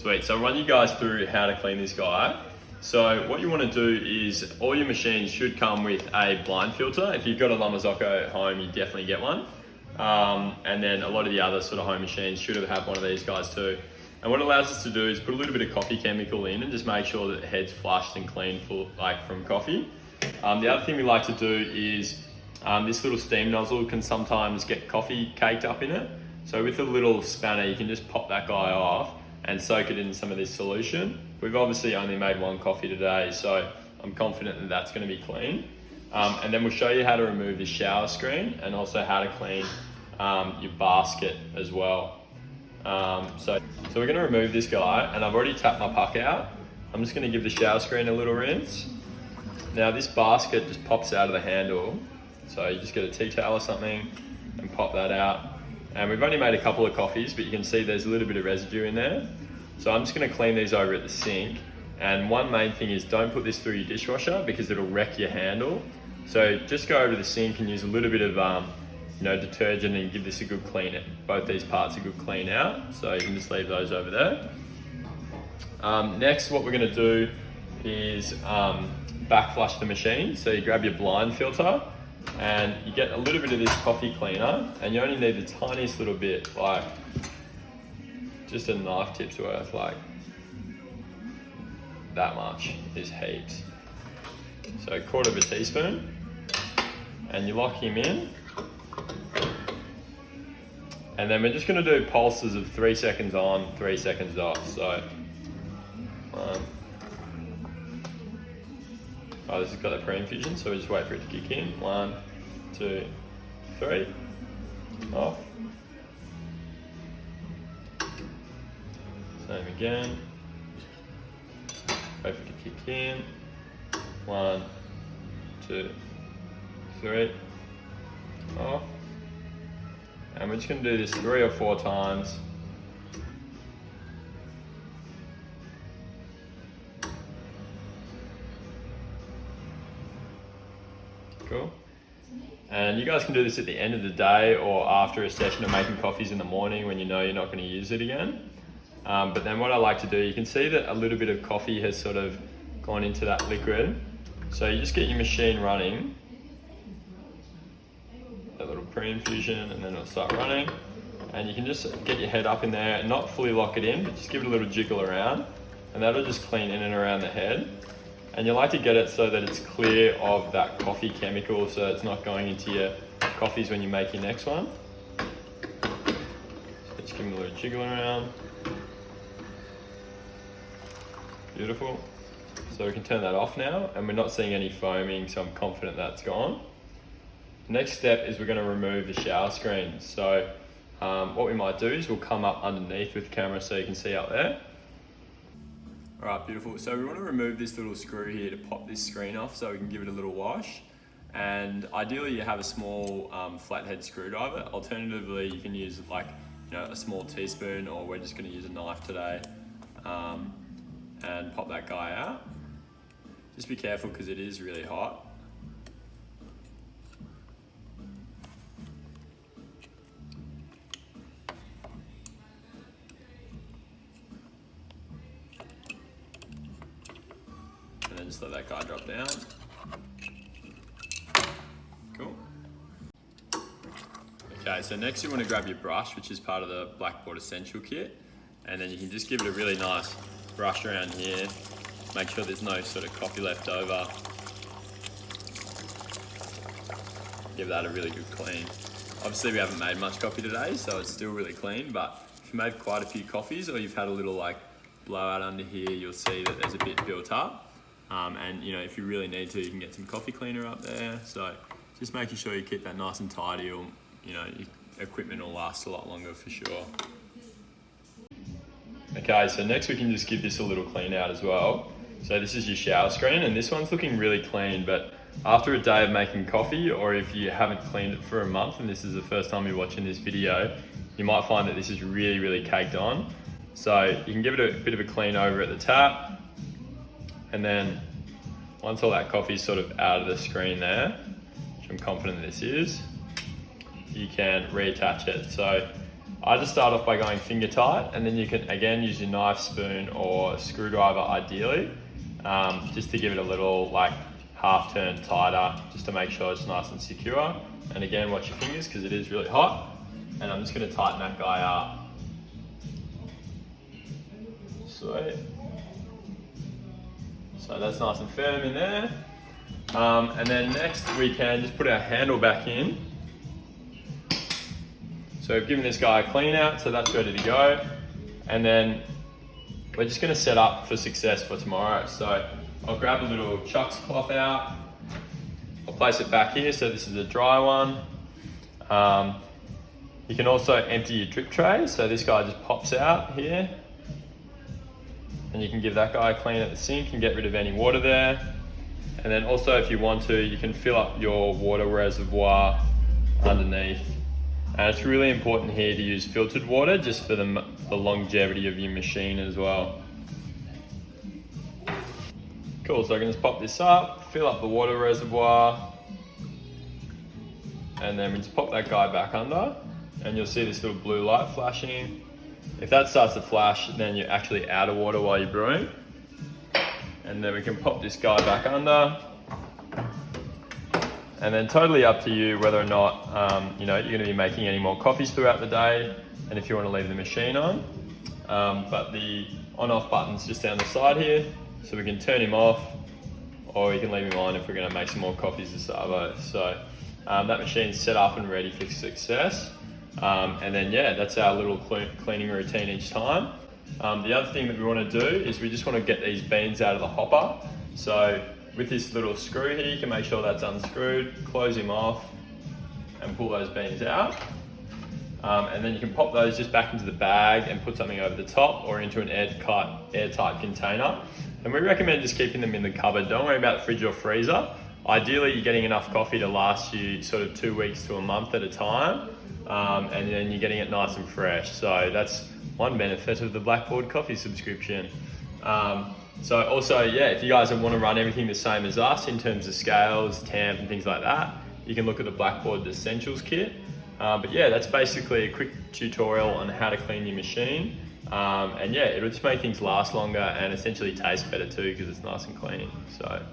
Sweet, so I'll run you guys through how to clean this guy. So what you want to do is, all your machines should come with a blind filter. If you've got a Lamazocco at home, you definitely get one. And then a lot of the other sort of home machines should have one of these guys too. And what it allows us to do is put a little bit of coffee chemical in and just make sure that the head's flushed and clean from coffee. The other thing we like to do is, this little steam nozzle can sometimes get coffee caked up in it. So with a little spanner, you can just pop that guy off and soak it in some of this solution. We've obviously only made one coffee today, so I'm confident that that's going to be clean. And then we'll show you how to remove the shower screen and also how to clean your basket as well. So we're going to remove this guy, and I've already tapped my puck out. I'm just going to give the shower screen a little rinse. Now this basket just pops out of the handle, so you just get a tea towel or something and pop that out. And we've only made a couple of coffees, but you can see there's a little bit of residue in there. So I'm just going to clean these over at the sink. And one main thing is, don't put this through your dishwasher because it'll wreck your handle. So just go over to the sink and use a little bit of detergent and give this a good clean. Both these parts a good clean out. So you can just leave those over there. Next, what we're going to do is back flush the machine. So you grab your blind filter and you get a little bit of this coffee cleaner, and you only need the tiniest little bit, like just a knife tip's worth, like that much is heaps. So a quarter of a teaspoon, and you lock him in. And then we're just going to do pulses of 3 seconds on, 3 seconds off. So, this has got the pre-infusion, so we just wait for it to kick in. 1, 2, 3, off. Same again. Wait for it to kick in. 1, 2, 3, off. And we're just going to do this 3 or 4 times. Cool. And you guys can do this at the end of the day or after a session of making coffees in the morning when you know you're not going to use it again. But then what I like to do, you can see that a little bit of coffee has sort of gone into that liquid. So you just get your machine running, a little pre-infusion, and then it'll start running. And you can just get your head up in there and not fully lock it in, but just give it a little jiggle around, and that'll just clean in and around the head. And you like to get it so that it's clear of that coffee chemical, so it's not going into your coffees when you make your next one. So just give them a little jiggle around. Beautiful. So we can turn that off now, and we're not seeing any foaming, so I'm confident that's gone. The next step is we're going to remove the shower screen. So what we might do is we'll come up underneath with the camera so you can see out there. All right, beautiful. So we want to remove this little screw here to pop this screen off so we can give it a little wash. And ideally you have a small flathead screwdriver. Alternatively, you can use a small teaspoon, or we're just going to use a knife today, and pop that guy out. Just be careful because it is really hot. And then just let that guy drop down. Cool. Okay, so next you want to grab your brush, which is part of the Blackboard Essential Kit, and then you can just give it a really nice brush around here. Make sure there's no sort of coffee left over. Give that a really good clean. Obviously we haven't made much coffee today, so it's still really clean, but if you made quite a few coffees or you've had a little blowout under here, you'll see that there's a bit built up. And if you really need to, you can get some coffee cleaner up there. So just making sure you keep that nice and tidy, or your equipment will last a lot longer for sure. Okay, so next we can just give this a little clean out as well. So this is your shower screen, and this one's looking really clean, but after a day of making coffee, or if you haven't cleaned it for a month and this is the first time you're watching this video, you might find that this is really, really caked on. So you can give it a bit of a clean over at the tap, and then once all that coffee's sort of out of the screen there, which I'm confident this is, you can reattach it. So I just start off by going finger tight, and then you can again use your knife, spoon, or screwdriver ideally, just to give it a little like half turn tighter, just to make sure it's nice and secure. And again, watch your fingers because it is really hot. And I'm just going to tighten that guy up. Sweet. So that's nice and firm in there. And then next we can just put our handle back in. So we've given this guy a clean out, so that's ready to go. And then we're just going to set up for success for tomorrow. So I'll grab a little chucks cloth out. I'll place it back here, so this is a dry one. You can also empty your drip tray, so this guy just pops out here. And you can give that guy a clean at the sink and get rid of any water there. And then also if you want to, you can fill up your water reservoir underneath. And it's really important here to use filtered water just for the longevity of your machine as well. Cool, so I can just pop this up, fill up the water reservoir, and then we just pop that guy back under, and you'll see this little blue light flashing. If that starts to flash, then you're actually out of water while you're brewing. And then we can pop this guy back under. And then totally up to you whether or not you're going to be making any more coffees throughout the day, and if you want to leave the machine on. But the on-off button's just down the side here, so we can turn him off, or you can leave him on if we're going to make some more coffees as Savo. So that machine's set up and ready for success. And then yeah, that's our little cleaning routine each time. The other thing that we want to do is we just want to get these beans out of the hopper. So with this little screw here, you can make sure that's unscrewed, close him off, and pull those beans out. And then you can pop those just back into the bag and put something over the top or into an airtight container. And we recommend just keeping them in the cupboard. Don't worry about the fridge or freezer. Ideally, you're getting enough coffee to last you sort of 2 weeks to a month at a time. And then you're getting it nice and fresh. So that's one benefit of the Blackboard coffee subscription. So also, yeah, if you guys want to run everything the same as us in terms of scales, temp and things like that, you can look at the Blackboard Essentials kit. But yeah, that's basically a quick tutorial on how to clean your machine. And yeah, it'll just make things last longer and essentially taste better too because it's nice and clean. So